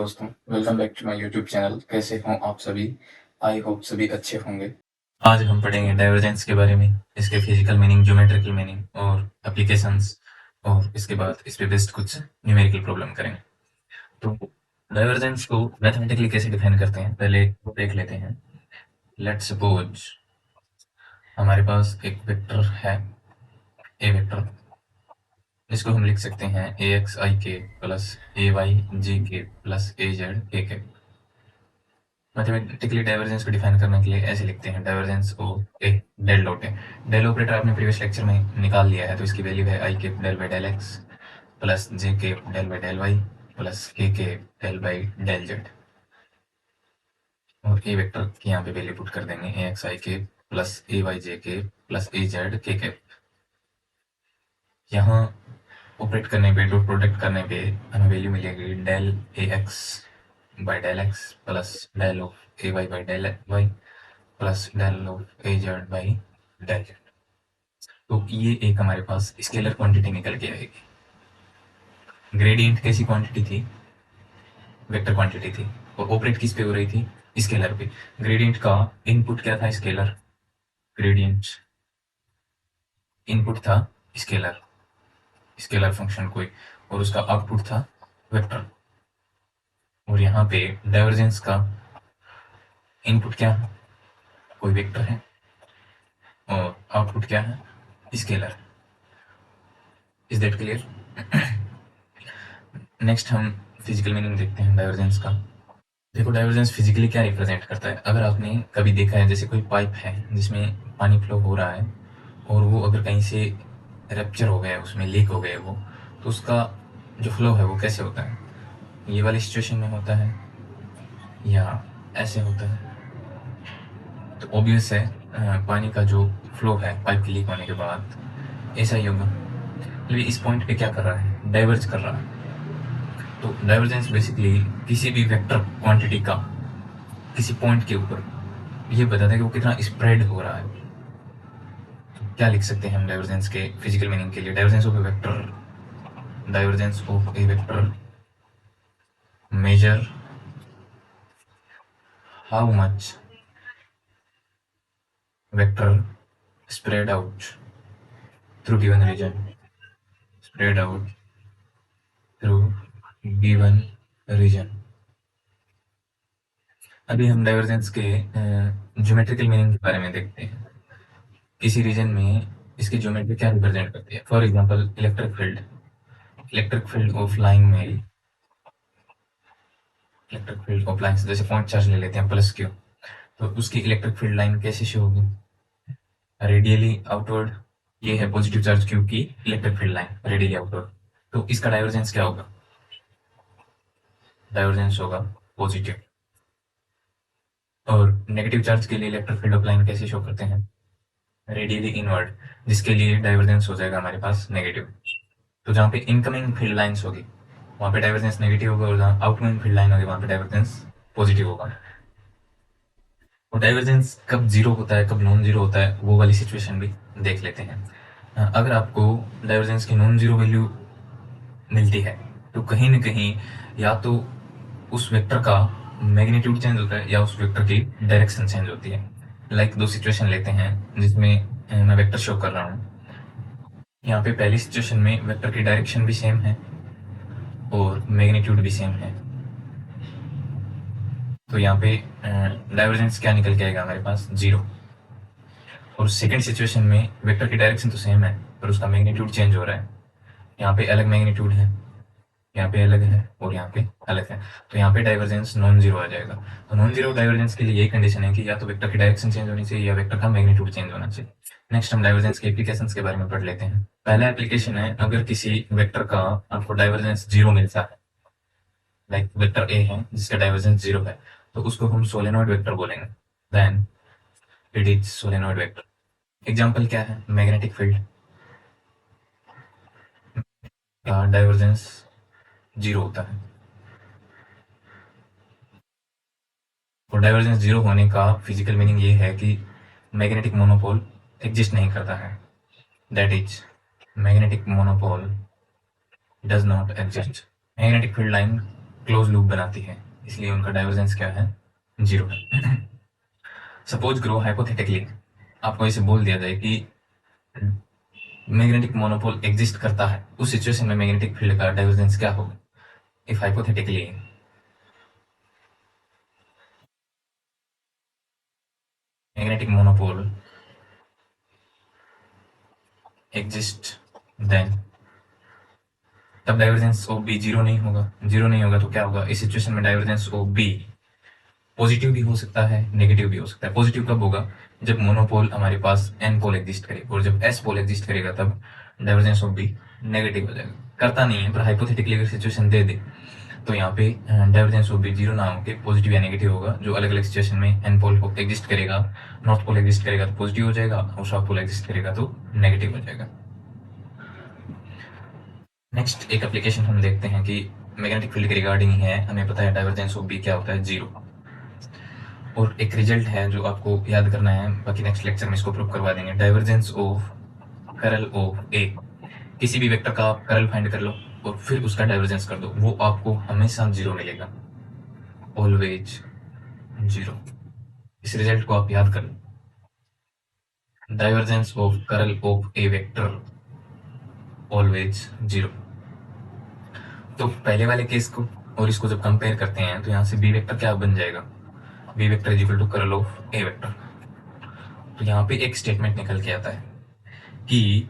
दोस्तों, welcome back to my YouTube channel. कैसे हों आप सभी? आई होप सभी अच्छे होंगे। आज हम पढ़ेंगे डाइवर्जेंस के बारे में, इसके फिजिकल मीनिंग, ज्योमेट्रिकल मीनिंग और एप्लीकेशंस, और इसके बाद इस पे बेस्ड कुछ न्यूमेरिकल प्रॉब्लम करेंगे। तो डाइवर्जेंस को मैथमेटिकली कैसे डिफाइन करते हैं पहले वो देख लेते हैं। लेट्स सपोज हमारे पास एक वेक्टर है, ए वेक्टर। इसको हम लिख सकते हैं ए एक्स आई के प्लस ए वाई जी के प्लस ए जेड के के। मैथमेटिकली डाइवर्जेंस को डिफाइन करने के लिए ऐसे लिखते हैं, डाइवर्जेंस को ए डेल डॉट है। डेल ऑपरेटर आपने प्रीवियस लेक्चर में निकाल लिया है, तो इसकी वैल्यू है आई के del by del x plus J के del by del Y plus K del by del Z. और ए वेक्टर की यहाँ पे वैल्यू पुट कर देंगे ए एक्स आई के प्लस ए वाई जे के प्लस ए जेड के। यहाँ ऑपरेट करने पे, डॉट प्रोडक्ट करने पे हमें वैल्यू मिलेगी del A x by del x plus del of A y by del Y plus del of A z by del z. तो ये एक हमारे पास स्केलर क्वांटिटी निकल के आएगी। ग्रेडियंट कैसी क्वांटिटी थी? वेक्टर क्वांटिटी थी। और ऑपरेट किस पे हो रही थी? स्केलर पे। ग्रेडियंट का इनपुट क्या था? स्केलर। ग्रेडियंट इनपुट था स्केलर, स्केलर फंक्शन कोई, और उसका आउटपुट था वेक्टर। और यहाँ पे डाइवर्जेंस का इनपुट क्या है? कोई वेक्टर है, और आउटपुट क्या है? Scalar. Is that clear? Next हम फिजिकल मीनिंग देखते हैं डाइवर्जेंस का। देखो, डाइवर्जेंस फिजिकली क्या रिप्रेजेंट करता है। अगर आपने कभी देखा है, जैसे कोई पाइप है जिसमें पानी फ्लो हो रहा है, और वो अगर कहीं से रप्चर हो गया, उसमें लीक हो गया वो, तो उसका जो फ्लो है वो कैसे होता है? ये वाली सिचुएशन में होता है या ऐसे होता है? तो ऑब्वियस है, पानी का जो फ्लो है पाइप के लीक होने के बाद ऐसा ही होगा। मतलब इस पॉइंट पे क्या कर रहा है? डाइवर्ज कर रहा है। तो डाइवर्जेंस बेसिकली किसी भी वेक्टर क्वांटिटी का किसी पॉइंट के ऊपर ये बताता है कि वो कितना स्प्रेड हो रहा है। तो क्या लिख सकते हैं हम डाइवर्जेंस के फिजिकल मीनिंग के लिए? Divergence of A vector, divergence of A vector major how much vector spread out through given region, spread out through given region। अभी हम डाइवर्जेंस के ज्योमेट्रिकल मीनिंग के बारे में देखते हैं। किसी रीजन में इसकी ज्योमेट्री क्या रिप्रेजेंट करती है? For example electric field, electric field of line में, इलेक्ट्रिक फील्ड ऑफ लाइन जैसे पॉइंट चार्ज ले लेते हैं प्लस क्यू, तो उसकी इलेक्ट्रिक फील्ड लाइन कैसे शो होगी? Radially outward. ये है पॉजिटिव चार्ज क्यू की electric field line, radially outward. तो इसका डाइवर्जेंस क्या होगा? डाइवर्जेंस होगा पॉजिटिव। और नेगेटिव चार्ज के लिए इलेक्ट्रिक फील्ड ऑफ लाइन कैसे शो करते हैं? रेडियली इनवर्ड, जिसके लिए डाइवर्जेंस हो जाएगा हमारे पास नेगेटिव। तो जहाँ पे इनकमिंग फील्ड लाइन्स होगी वहाँ पे डाइवर्जेंस नेगेटिव होगा, और जहाँ आउटगोइंग फील्ड लाइन होगी वहाँ पे डाइवर्जेंस पॉजिटिव होगा। और डाइवर्जेंस कब जीरो होता है, कब नॉन जीरो होता है, वो वाली सिचुएशन भी देख लेते हैं। अगर आपको डाइवर्जेंस की नॉन जीरो वैल्यू मिलती है तो कहीं ना कहीं या तो उस वेक्टर का मैग्नीट्यूड चेंज होता है या उस वेक्टर की डायरेक्शन चेंज होती है। लाइक दो सिचुएशन लेते हैं जिसमें मैं वेक्टर शो कर रहा हूँ। यहाँ पे पहली सिचुएशन में वेक्टर की डायरेक्शन भी सेम है और मैग्नीट्यूड भी सेम है, तो यहाँ पे डाइवर्जेंस क्या निकल के आएगा हमारे पास? जीरो। और सेकंड सिचुएशन में वेक्टर की डायरेक्शन तो सेम है पर उसका मैग्नीट्यूड चेंज हो रहा है। यहाँ पे अलग मैग्नीट्यूड है, यहाँ पे अलग है, और यहाँ पे अलग है, तो यहाँ पे डाइवर्जेंस नॉन जीरो आ जाएगा। तो नॉन जीरो डाइवर्जेंस के लिए यही कंडीशन है कि या तो वेक्टर की डायरेक्शन चेंज होनी चाहिए या वेक्टर का मैग्नीट्यूड चेंज होना चाहिए। नेक्स्ट हम डाइवर्जेंस के एप्लीकेशंस के बारे में पढ़ लेते हैं। पहला एप्लीकेशन है, अगर किसी वेक्टर का आपको डाइवर्जेंस जीरो मिलता है, लाइक वेक्टर ए है जिसका डाइवर्जेंस जीरो है, तो उसको हम सोलेनॉइड वेक्टर बोलेंगे। Then it is solenoid vector. Example क्या है? मैग्नेटिक फील्ड का डाइवर्जेंस जीरो होता है, और डाइवर्जेंस जीरो होने का फिजिकल मीनिंग ये है कि मैग्नेटिक मोनोपोल एग्जिस्ट नहीं करता है। That is magnetic monopole does not exist. Magnetic field line close loop बनाती है, इसलिए उनका डाइवर्जेंस क्या है, 0 है। सपोज ग्रो हाइपोथेटिकली आपको ऐसे बोल दिया जाए कि मैग्नेटिक मोनोपोल एग्जिस्ट करता है, उस सिचुएशन में मैग्नेटिक फील्ड का डाइवर्जेंस क्या होगा? If hypothetically magnetic monopole exist, then तब डाइवर्जेंस ऑफ बी जीरो नहीं होगा। जीरो नहीं होगा तो क्या होगा? इस सिचुएशन में डाइवर्जेंस ऑफ बी पॉजिटिव भी हो सकता है, नेगेटिव भी हो सकता है। पॉजिटिव कब होगा? जब मोनोपोल हमारे पास एन पोल एग्जिस्ट करे, और जब एस पोल एग्जिस्ट करेगा तब डाइवर्जेंस ऑफ बी नेगेटिव हो जाएगा। करता नहीं है, पर हाइपोथेटिकली अगर सिचुएशन दे दे तो यहाँ पे डाइवर्जेंस ऑफ बी जीरो ना होकर पॉजिटिव या नेगेटिव होगा। जो अलग अलग सिचुएशन में एन पोल एग्जिस्ट करेगा, नॉर्थ पोल एग्जिस्ट करेगा तो पॉजिटिव हो जाएगा, और साउथ पोल एग्जिस्ट करेगा तो नेगेटिव हो जाएगा। नेक्स्ट एक एप्लीकेशन हम देखते हैं कि मैग्नेटिक फील्ड के रिगार्डिंग है, हमें पता है डाइवर्जेंस ऑफ बी क्या होता है, 0। और एक रिजल्ट है जो आपको याद करना है, बाकी नेक्स्ट लेक्चर में इसको प्रूव करवा देंगे। डाइवर्जेंस ऑफ कर्ल ऑफ ए, किसी भी वेक्टर का आप कर्ल फाइंड कर लो और फिर उसका डाइवर्जेंस कर दो, वो आपको हमेशा 0 मिलेगा, ऑलवेज 0। इस रिजल्ट को आप याद कर लो, divergence of curl of A vector always 0। तो पहले वाले केस को और इसको जब कंपेयर करते हैं तो यहाँ से बी वेक्टर क्या बन जाएगा, B vector is equal to curl of A vector. तो यहाँ पे एक स्टेटमेंट निकल के आता है कि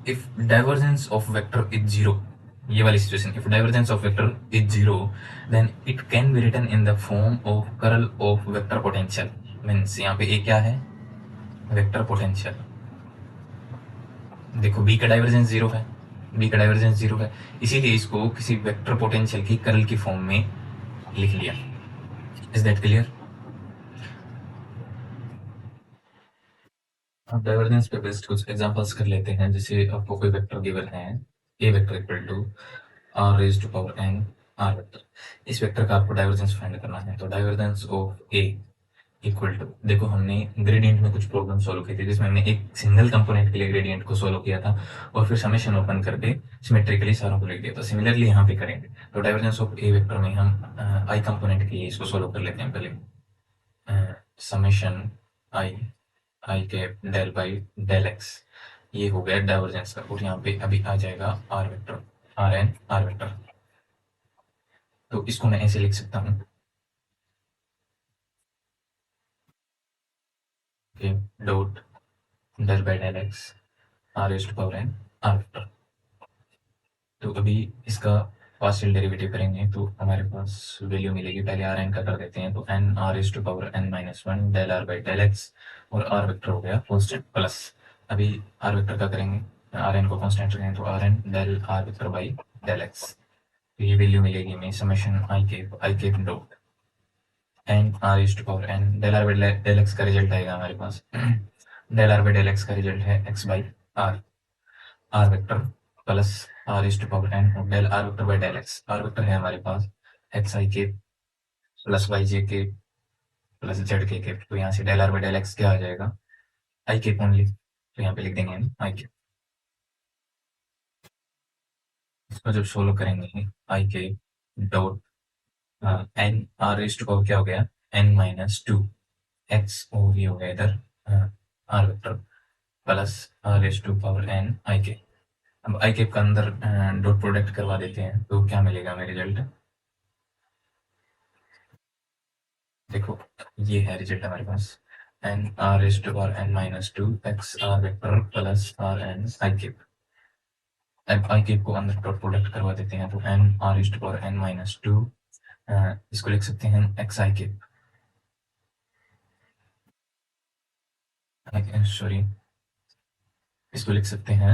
if divergence of vector is 0, ये वाली situation, if divergence of vector is 0 then it can be written in the form of curl of vector potential. Means यहाँ पे ए क्या है, वेक्टर पोटेंशियल। देखो बी का डाइवर्जेंस 0 है, बी का डाइवर्जेंस 0 है, इसीलिए इसको किसी वेक्टर पोटेंशियल की कर्ल की फॉर्म में लिख लिया। Is that clear? अब डाइवर्जेंस पे बेस्ड कुछ एग्जांपल्स कर लेते हैं। जैसे आपको कोई वेक्टर गिवन है, A vector equal to R raise to power N R vector. इस वेक्टर का आपको डाइवर्जेंस फाइंड करना है। तो divergence of A equal to, देखो हमने ग्रेडियंट में कुछ प्रॉब्लम सॉल्व की थी जिसमें हमने एक सिंगल कंपोनेंट के लिए ग्रेडियंट को सॉल्व किया था और फिर समेशन ओपन करके सिमेट्रिकली सारों को लिख दिया था। सिमिलरली यहाँ पे करेंगे। तो डाइवर्जेंस ऑफ ए वेक्टर में हम आई कंपोनेंट के लिए इसको सॉल्व कर लेते हैं पहले। Summation i i cap del by del x, ये हो गया डाइवर्जेंस का। और यहाँ पे अभी आ जाएगा r vector, r n are vector. तो इसको मैं ऐसे लिख सकता हूँ कि dot del by del x r raise to power N R vector. तो अभी इसका पार्शियल डेरिवेटिव करेंगे तो हमारे पास वैल्यू मिलेगी। पहले आर एन का कर देते हैं, तो N R raise to power N minus one del are by del X, और आर वेक्टर हो गया कॉन्स्टेंट प्लस। अभी आर वेक्टर का करेंगे, आर एन को कॉन्स्टेंट रखेंगे तो R N del R vector by del x. तो ये वैल्यू मिलेगी हमें summation I cap dot N R is to power N del are by del X का रिजल्ट आएगा हमारे पास। Del are by del X का रिजल्ट है X by R, R vector plus are is to power N और del R vector by del x. R vector है हमारे पास x आई के प्लस वाई जे के प्लस जेड के। तो यहाँ से del are by del x क्या आ जाएगा, आई के ओनली। तो यहाँ पे लिख देंगे हम आई के। इसको जब सोल्व करेंगे i k dot N R is to power क्या हो गया, एन माइनस टू एक्स, और ये हो गया इधर R vector plus are is to power N I के। अब आई कैप का अंदर डॉट प्रोडक्ट करवा देते हैं तो क्या मिलेगा हमें रिजल्ट, देखो ये है रिजल्ट हमारे पास, N are is to power N minus two X R vector plus R N I cap. अब आई कैप को अंदर डॉट प्रोडक्ट करवा देते हैं तो N R is to power N minus two, इसको लिख सकते हैं एक्स आई कैप, सॉरी इसको लिख सकते हैं,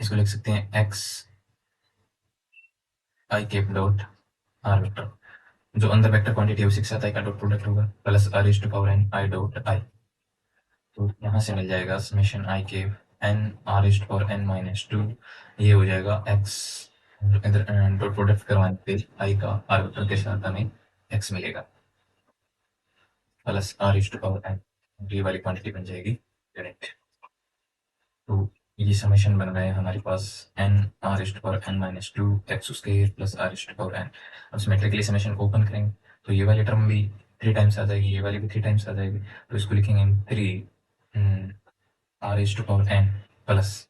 इसको लिख सकते हैं x I cap dot are vector. जो अंदर वेक्टर क्वांटिटी है वो 6 आता है का डॉट प्रोडक्ट होगा plus are is to power N i dot i. तो यहाँ से मिल जाएगा summation i k n are is to power N minus two, ये हो जाएगा एक्स, इधर डॉट प्रोडक्ट करवाने पे आई का आर वेक्टर के साथ हमें एक्स मिलेगा plus are is to power n, ये वाली क्वांटिटी बन जाएगी यूनिट। तो ये समेशन बन रहा है हमारे पास n r⁻n - 2 x square plus r⁻n। अब सिमेट्रिकली समेशन को ओपन करेंगे तो ये वाली टर्म भी 3 टाइम्स आ जाएगी, ये वाली भी 3 टाइम्स आ जाएगी, तो इसको लिखेंगे हम 3 r⁻n प्लस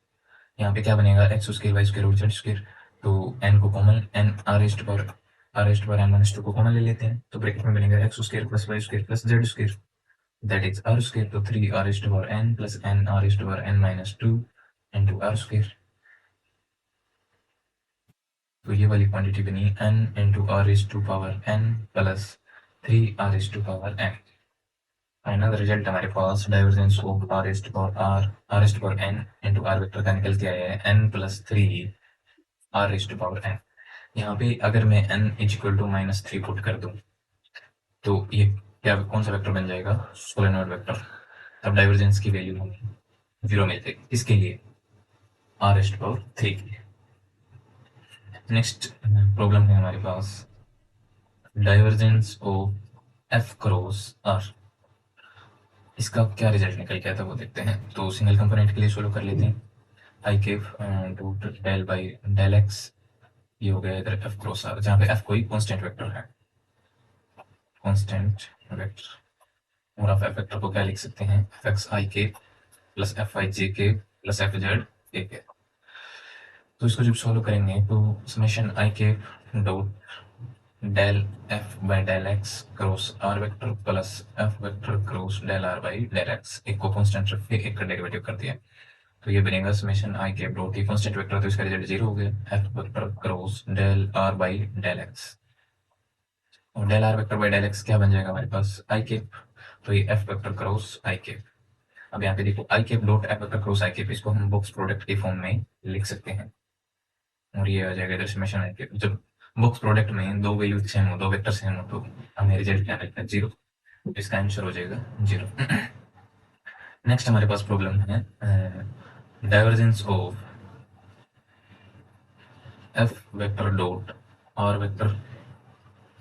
यहाँ पे क्या बनेगा x स्क्वायर y स्क्वायर और z स्क्वायर, तो n को कॉमन n r⁻n - 2 को कॉमन ले लेते हैं, तो ब्रैकेट में बनेगा x square plus y square plus z square, that is r square, तो 3 r⁻n plus n r⁻n - 2 into r square, तो ये वाली क्वांटिटी बनी n into r⁻n plus 3 r⁻n। Final result हमारे पास divergence of r⁻n into r vector का निकल के आया है n प्लस 3 r⁻n। यहाँ पे अगर मैं n इक्वल टू -3 पुट कर दूं तो ये क्या कौन सा वेक्टर बन जाएगा, सोलेनॉइड वेक्टर। तब डाइवर्जेंस की वैल्यू हमें 0 मिल जाएगी, इसके लिए r⁻3 के लिए। नेक्स्ट प्रॉब्लम है हमारे पास divergence of f cross r। इसका क्या रिजल्ट निकल के आता है वो देखते हैं। तो सिंगल कंपोनेंट के लिए सोल्व कर लेते हैं। I cap root del by del x, ये हो गया इधर f क्रॉस r, जहाँ पे f कोई कांस्टेंट वेक्टर है, कांस्टेंट वेक्टर, और आप f वेक्टर को क्या लिख सकते हैं, fx i k plus f i j k plus f z k k। तो इसको जब सॉल्व करेंगे तो summation i k dot del f by del x cross r vector plus f vector cross del r by del x, एक को constant रख के एक का डेरिवेटिव कर दिया, तो ये बनेगा समेशन i k डॉट, ये कांस्टेंट वेक्टर तो इसका रिजल्ट 0 हो गया, f vector cross del r by del x, और del r vector by del x क्या बन जाएगा हमारे पास i k, तो ये f vector cross i k। अब यहाँ पे देखो i k dot f vector cross i k, इसको हम बॉक्स प्रोडक्ट के फॉर्म में लिख सकते हैं, और ये आ जाएगा इधर समेशन i k। जब बॉक्स प्रोडक्ट में दो वैल्यू सेम हो, दो वेक्टर सेम हो, तो हमें रिजल्ट क्या मिलता है 0, इसका आंसर हो जाएगा 0। नेक्स्ट हमारे पास प्रॉब्लम है divergence of f vector dot r vector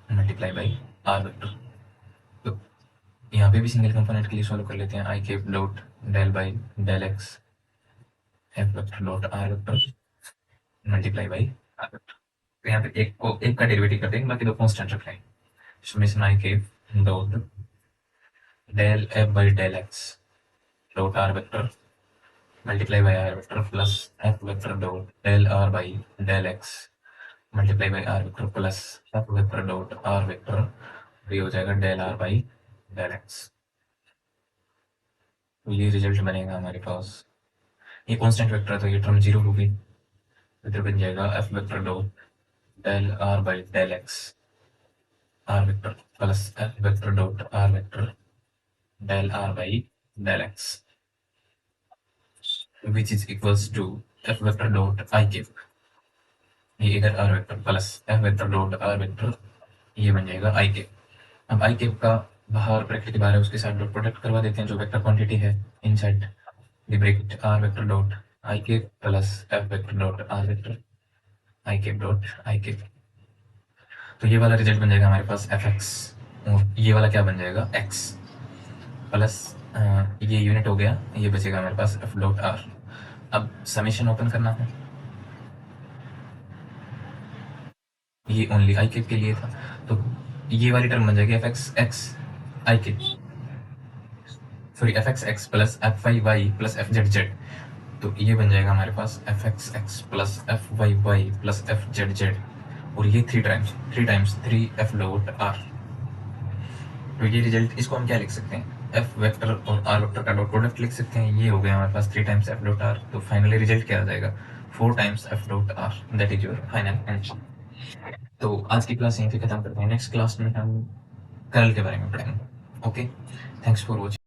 multiply by r vector. तो यहाँ पे भी सिंगल कंपोनेंट के लिए सॉल्व कर लेते हैं। I cap dot del by del X f vector dot r vector multiply by r vector, तो यहाँ पे एक का डेरिवेटिव कर देंगे, बाकी दो कांस्टेंट रख लेंगे। Summation I cap dot del f by del x dot r vector multiply by r vector plus f vector dot del r by del x multiply by r vector plus f vector dot r vector, ये हो जाएगा del r by del x. तो ये result बनेगा हमारे पास, ये constant vector तो ये टर्म 0 होगी, इधर बन जाएगा f vector dot del r by del x r vector plus f vector dot r vector del r by del x, which is equals to f vector dot i cap, ये इधर r vector plus f vector dot r vector, ये बन जाएगा i cap. अब i cap का बाहर bracket के बाहर है, उसके साथ डॉट प्रोडक्ट करवा देते हैं, जो वेक्टर क्वांटिटी है inside the bracket r vector dot i cap plus f vector dot r vector i cap dot i cap. तो ये वाला रिजल्ट बन जाएगा हमारे पास fx, और ये वाला क्या बन जाएगा x प्लस ये यूनिट हो गया, ये बचेगा हमारे पास f डॉट r। अब समेशन ओपन करना है, ये ओनली आई केप के लिए था, तो ये वाली टर्म बन जाएगी fx x i के, sorry fx x plus fy y plus fz z, तो ये बन जाएगा हमारे पास fx x plus fy y plus fz z, और ये 3 टाइम्स 3f डॉट r। तो ये रिजल्ट, इसको हम क्या लिख सकते हैं, f वेक्टर और r वेक्टर का डॉट प्रोडक्ट लिख सकते हैं, ये हो गया हमारे पास 3 टाइम्स f डॉट r, तो फाइनली रिजल्ट क्या आ जाएगा 4 times f dot r, that is your final answer. तो आज की क्लास यहीं पे खत्म करते हैं, नेक्स्ट क्लास में हम कर्ल के बारे में पढ़ेंगे। Okay, thanks for watching.